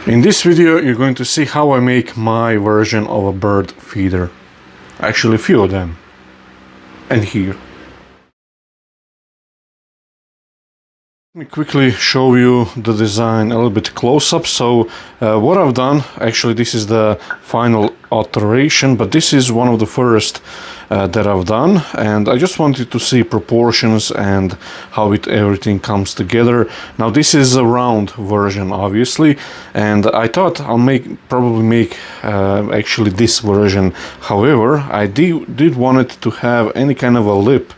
In this video you're going to see how I make my version of a bird feeder. Actually a few of them. And here. Let me quickly show you the design a little bit close up. So what I've done, actually this is the final alteration, but this is one of the first that I've done, and I just wanted to see proportions and how everything comes together. Now this is a round version obviously, and I thought I'll probably make actually this version. However, I did want it to have any kind of a lip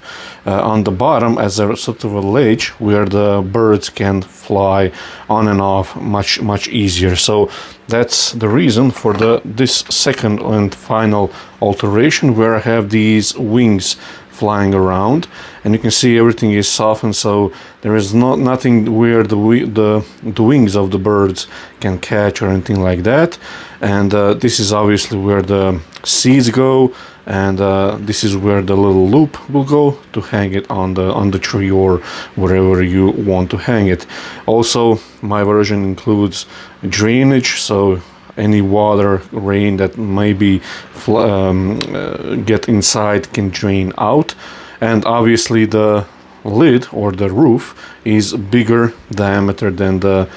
on the bottom as a sort of a ledge where the birds can fly on and off much easier. So that's the reason for this second and final alteration, where I have these wings flying around, and you can see everything is softened, so there is nothing where the wings of the birds can catch or anything like that. And this is obviously where the seeds go, and this is where the little loop will go to hang it on the tree or wherever you want to hang it. Also, my version includes drainage, so any water, rain that maybe get inside can drain out. And obviously the lid or the roof is bigger diameter than the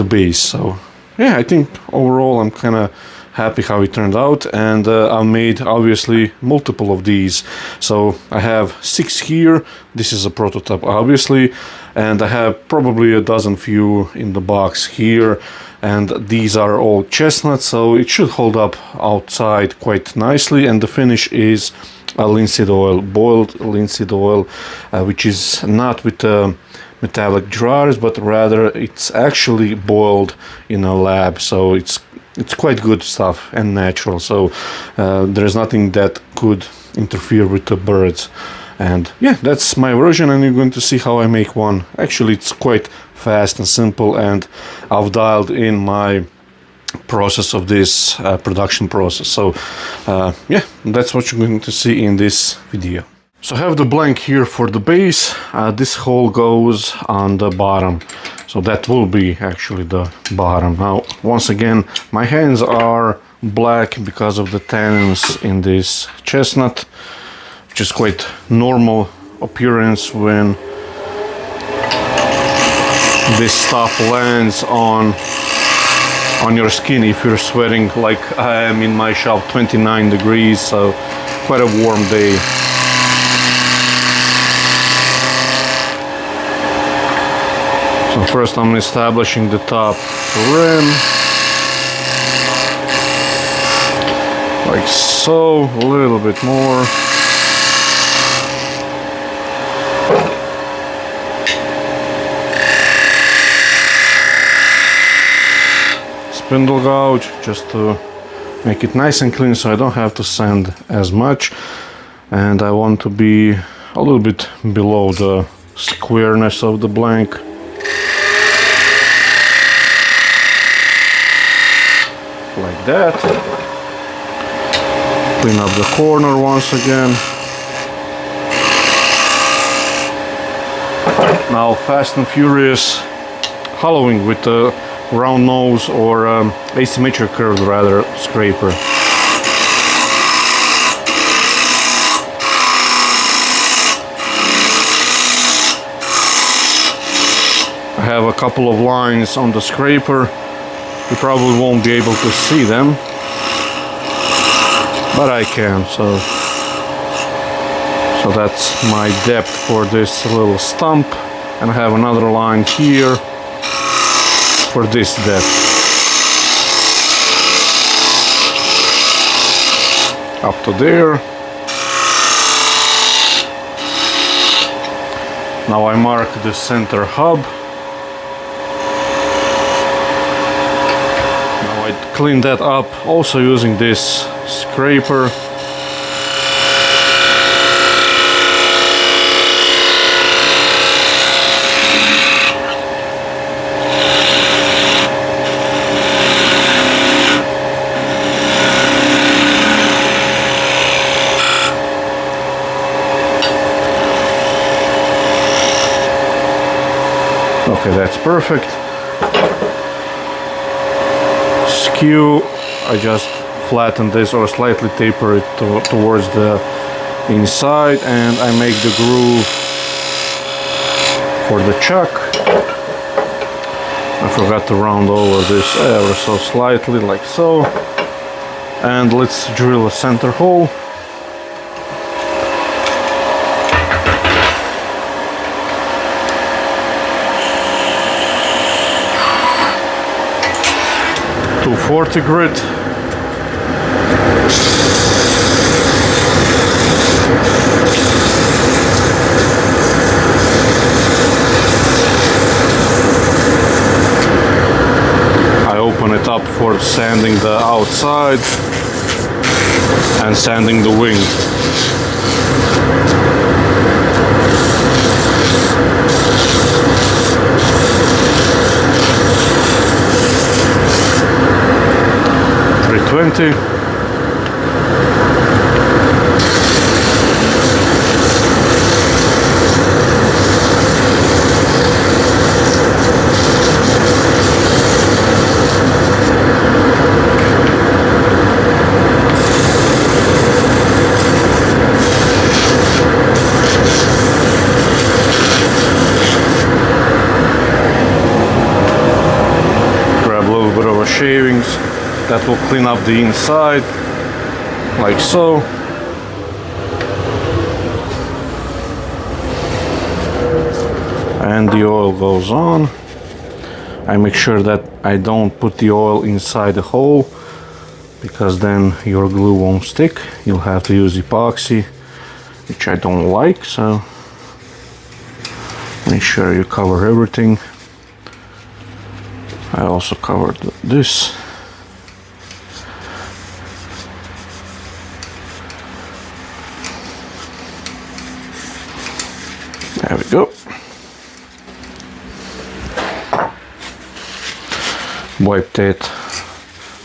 base. So yeah, I think overall I'm kind of happy how it turned out, and I made obviously multiple of these. So I have 6 here. This is a prototype obviously, and I have probably a dozen few in the box here, and these are all chestnut, so it should hold up outside quite nicely. And the finish is a linseed oil, boiled linseed oil, which is not with metallic drawers, but rather it's actually boiled in a lab, so it's quite good stuff and natural, so there's nothing that could interfere with the birds. And yeah, that's my version, and you're going to see how I make one. Actually, it's quite fast and simple, and I've dialed in my process of this production process. So yeah, that's what you're going to see in this video. So I have the blank here for the base. This hole goes on the bottom, so that will be actually the bottom. Now once again, my hands are black because of the tannins in this chestnut, which is quite normal appearance when this stuff lands on your skin if you're sweating like I am in my shop. 29 degrees, so quite a warm day. So first I'm establishing the top rim, like so, a little bit more. Spindle gouge just to make it nice and clean, so I don't have to sand as much, and I want to be a little bit below the squareness of the blank. Like that. Clean up the corner once again. Now fast and furious hollowing with the round nose or asymmetric curved rather scraper. I have a couple of lines on the scraper. You probably won't be able to see them, but I can, so that's my depth for this little stump, and I have another line here for this depth. Up to there. Now I mark the center hub. Clean that up also using this scraper. Okay, that's perfect. skew, I just flatten this or slightly taper it towards the inside, and I make the groove for the chuck. I forgot to round over this ever so slightly, like so. And let's drill a center hole. .240 grit. I open it up for sanding the outside and sanding the wing. .320. Shavings that will clean up the inside, like so. And the oil goes on. I make sure that I don't put the oil inside the hole, because then your glue won't stick. You'll have to use epoxy, which I don't like, so make sure you cover everything. I also covered this. There we go.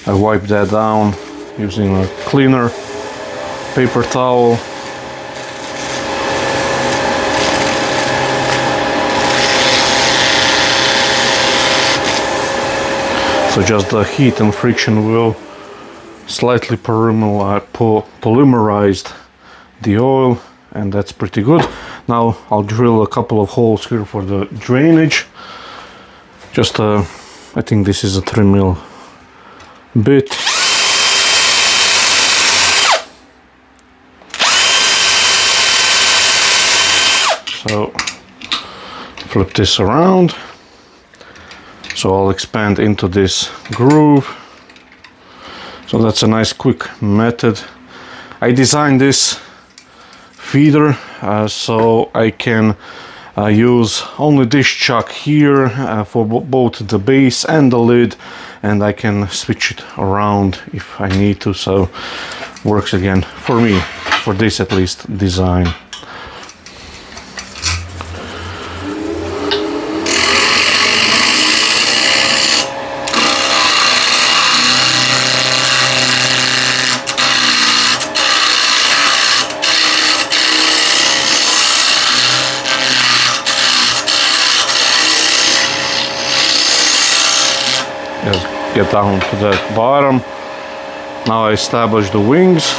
I wiped that down using a cleaner paper towel. So just the heat and friction will slightly polymerized the oil, and that's pretty good. Now I'll drill a couple of holes here for the drainage. Just I think this is a 3mm bit. So flip this around. So I'll expand into this groove. So that's a nice quick method. I designed this feeder so I can use only this chuck here for both the base and the lid, and I can switch it around if I need to. So works again for me, for this at least design. Just get down to the bottom. Now I establish the wings.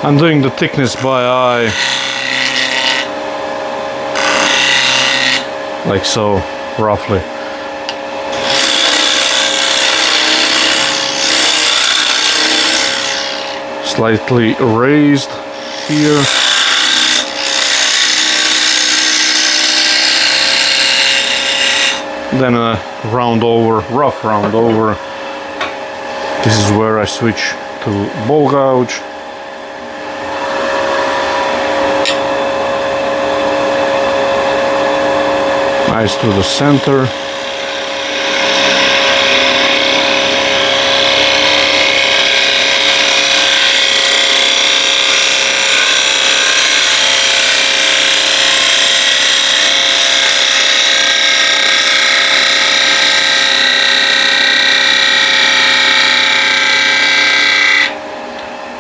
I'm doing the thickness by eye, like so, roughly. Slightly raised here. Then a round over, rough round over. This is where I switch to ball gouge. Nice to the center.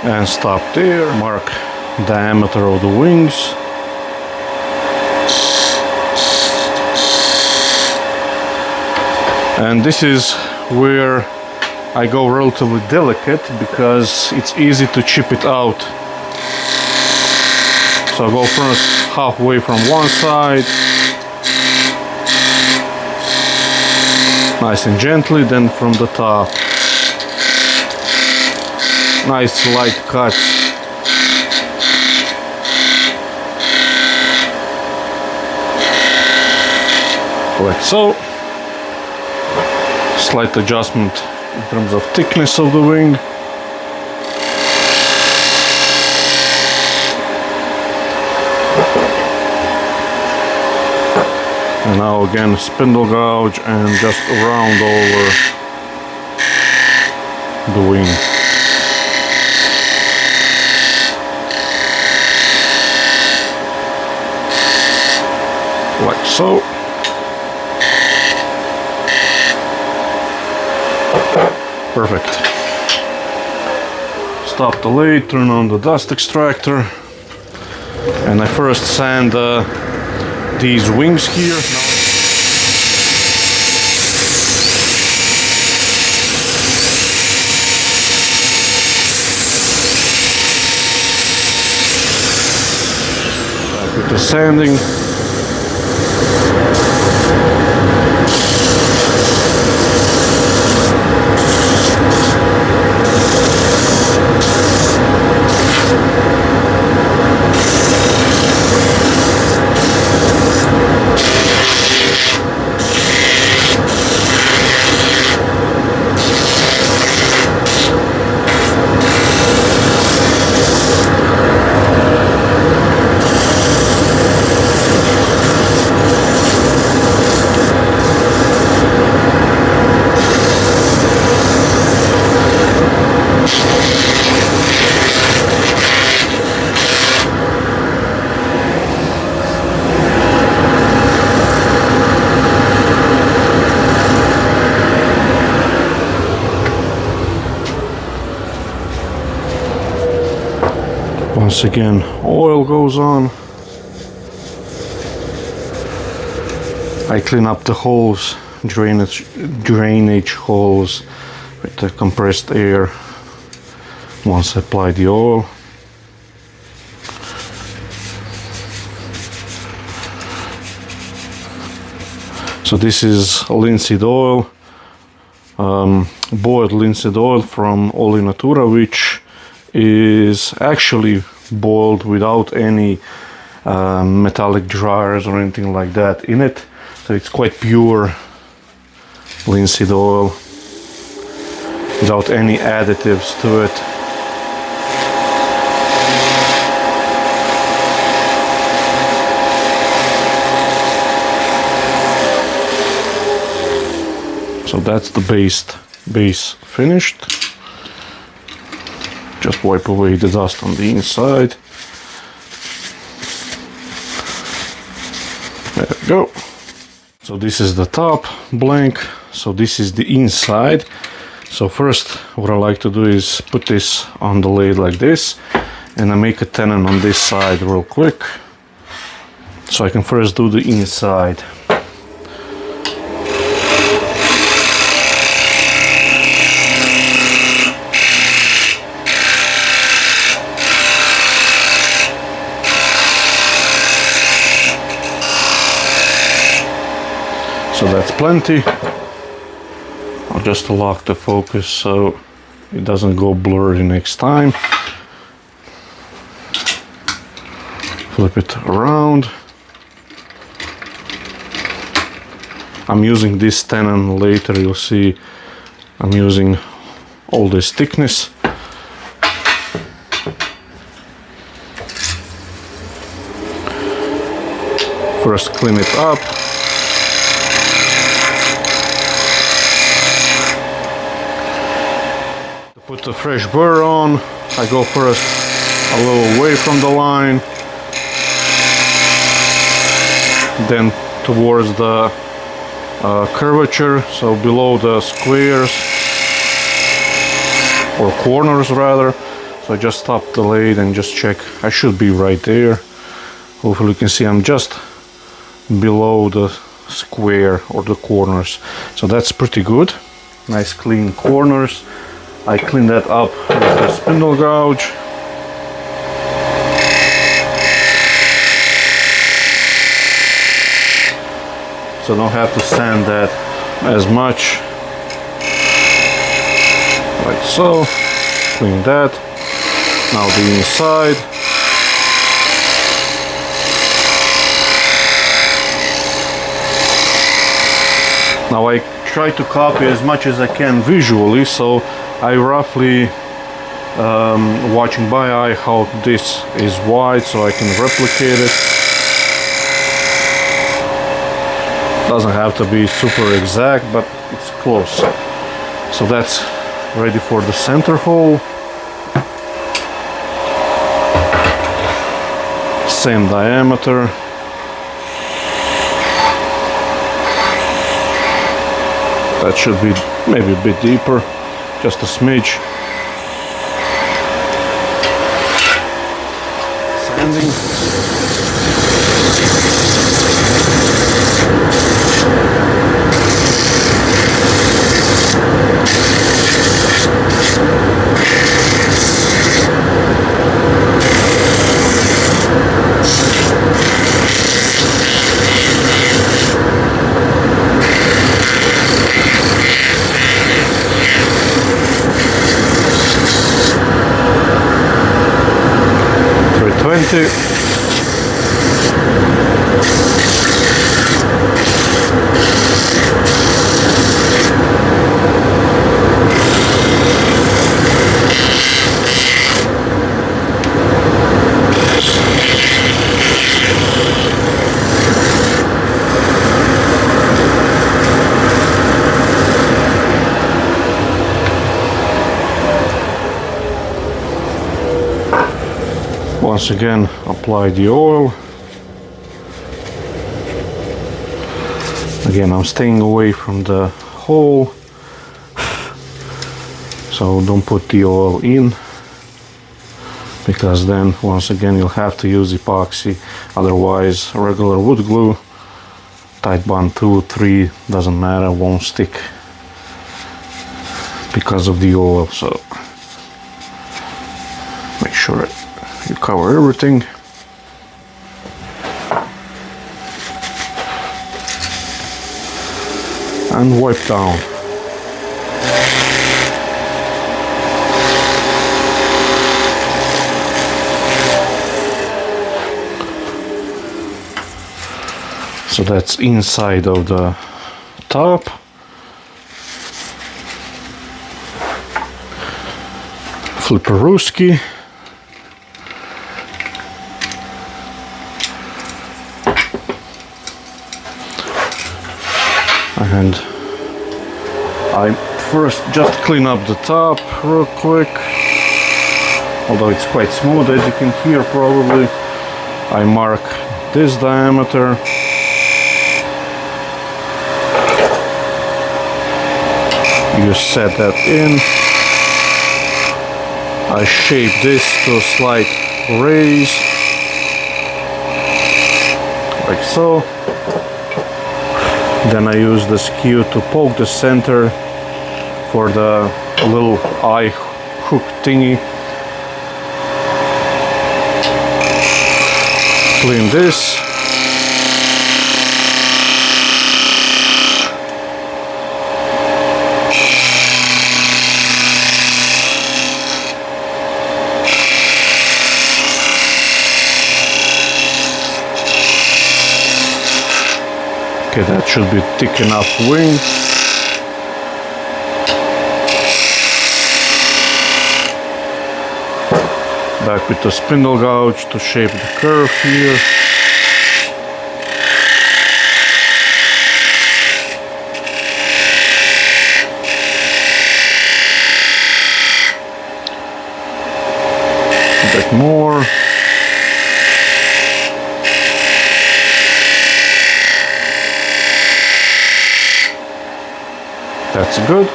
and stop there. Mark diameter of the wings. And this is where I go relatively delicate because it's easy to chip it out. So I go first halfway from one side, nice and gently, then from the top. Nice light cuts. Like so. Slight adjustment in terms of thickness of the wing. And now again spindle gouge and just round over the wing. Like so. Perfect. Stop the lathe, turn on the dust extractor, and I first sand these wings here. Back with the sanding. Once again, oil goes on. I clean up the holes, drainage holes with the compressed air once I apply the oil. So this is linseed oil, boiled linseed oil from Oli Natura, which is actually boiled without any metallic dryers or anything like that in it. So it's quite pure linseed oil without any additives to it. So that's the base finished. Just wipe away the dust on the inside. There we go. So this is the top blank. So this is the inside. So first what I like to do is put this on the lathe like this, and I make a tenon on this side real quick. So I can first do the inside. So that's plenty. I'll just lock the focus so it doesn't go blurry next time. Flip it around. I'm using this tenon. Later you'll see I'm using all this thickness. First clean it up. Put the fresh burr on. I go first a little away from the line, then towards the curvature, so below the squares or corners rather. So I just stopped the lathe and just check. I should be right there. Hopefully you can see I'm just below the square or the corners. So that's pretty good. Nice clean corners. I clean that up with the spindle gouge. So don't have to sand that as much. Like so. Clean that. Now the inside. Now I try to copy as much as I can visually, so I roughly watching by eye how this is wide so I can replicate it. Doesn't have to be super exact, but it's close. So that's ready for the center hole. Same diameter. That should be maybe a bit deeper, just a smidge. Sanding. Once again, apply the oil. Again, I'm staying away from the hole, so don't put the oil in, because then once again you'll have to use epoxy. Otherwise, regular wood glue, tight bond 2, 3, doesn't matter, won't stick because of the oil. So make sure you cover everything. And wipe down. So that's inside of the top. Flipperooski. And I first just clean up the top real quick, although it's quite smooth as you can hear probably. I mark this diameter. You set that in. I shape this to a slight raise, like so. Then I use the skew to poke the center for the little eye hook thingy. Clean this. Okay, that should be thick enough wing. Back with the spindle gouge to shape the curve here. A bit more. That's good.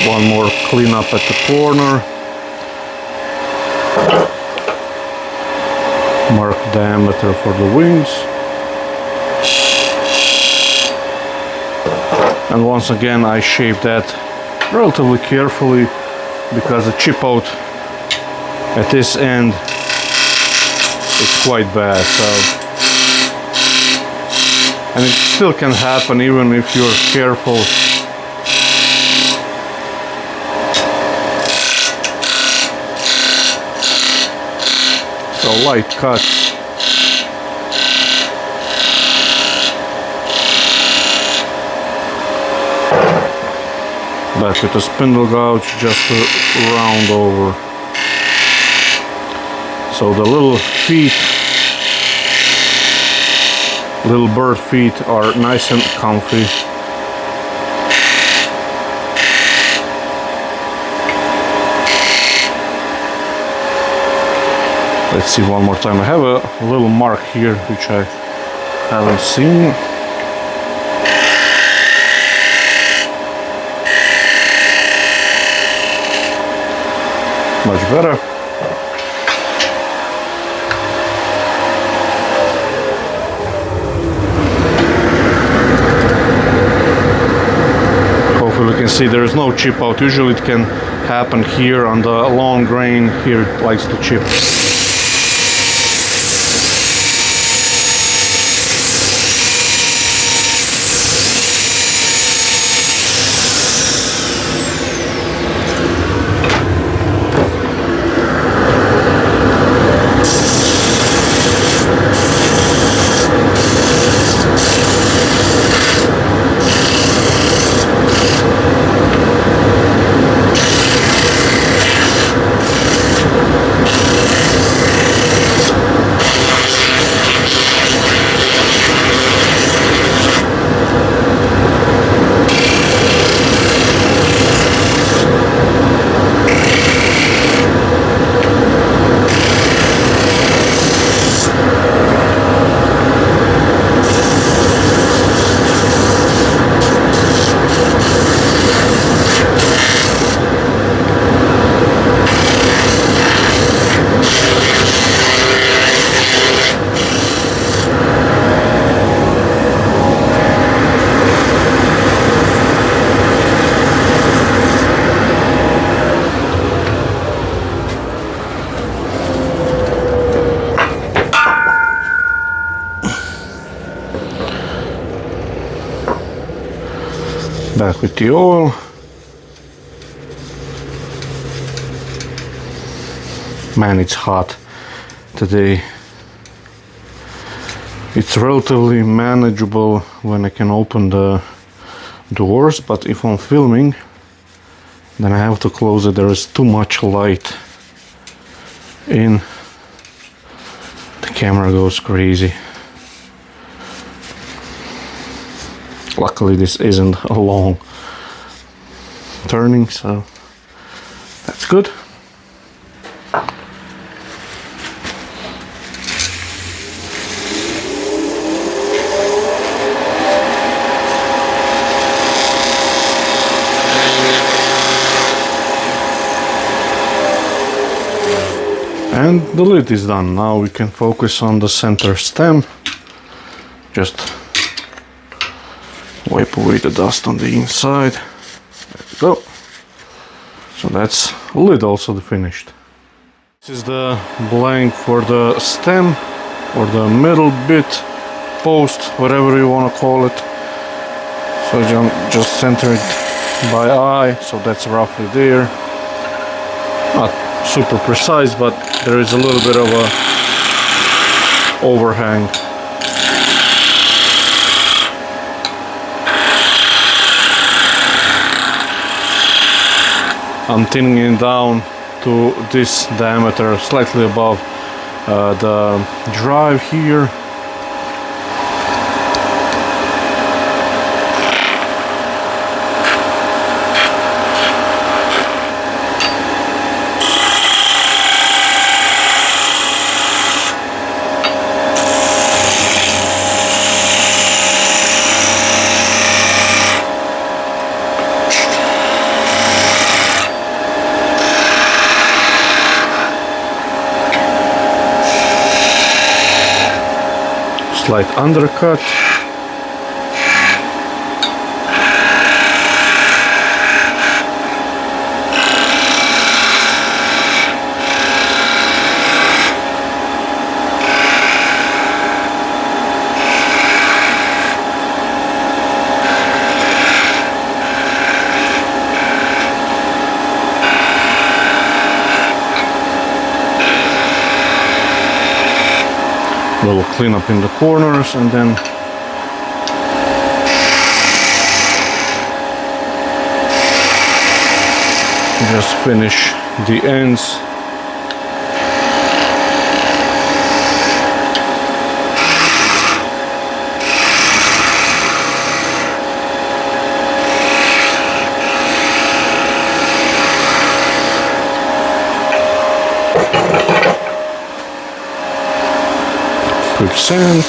One more clean up at the corner, mark diameter for the wings, and once again I shape that relatively carefully because the chip out at this end is quite bad, so, and it still can happen even if you're careful. So light cuts. Back with the spindle gouge just to round over. So the little feet, little bird feet are nice and comfy. Let's see one more time. I have a little mark here which I haven't seen. Much better. Hopefully you can see there is no chip out. Usually it can happen here on the long grain. Here it likes to chip. Back with the oil. Man, it's hot today. It's relatively manageable when I can open the doors, but if I'm filming, then I have to close it. There is too much light in. The camera goes crazy. Luckily this isn't a long turning, so that's good. And the lid is done. Now we can focus on the center stem. Just wipe away the dust on the inside. There we go. So that's the lid also finished. This is the blank for the stem or the middle bit, post, whatever you want to call it. So just center it by eye, so that's roughly there. Not super precise, but there is a little bit of a overhang. I'm thinning it down to this diameter, slightly above the drive here. slight undercut. Little cleanup in the corners, and then just finish the ends. Quick sand.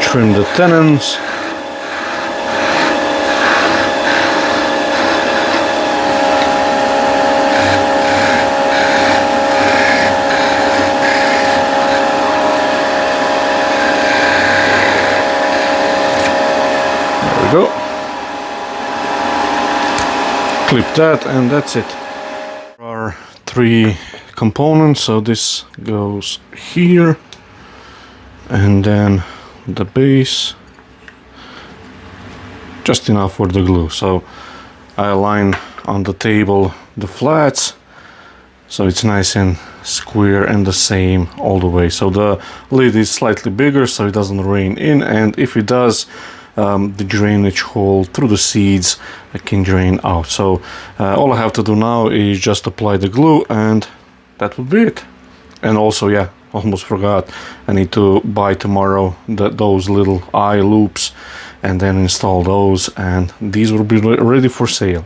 Trim the tenons. There we go. Clip that, and that's it. There are 3 components, so this goes here, and then the base, just enough for the glue. So I align on the table the flats so it's nice and square and the same all the way. So the lid is slightly bigger so it doesn't rain in, and if it does, the drainage hole through the seeds can drain out. So all I have to do now is just apply the glue, and that would be it. And also, yeah, almost forgot, I need to buy tomorrow those little eye loops and then install those, and these will be ready for sale.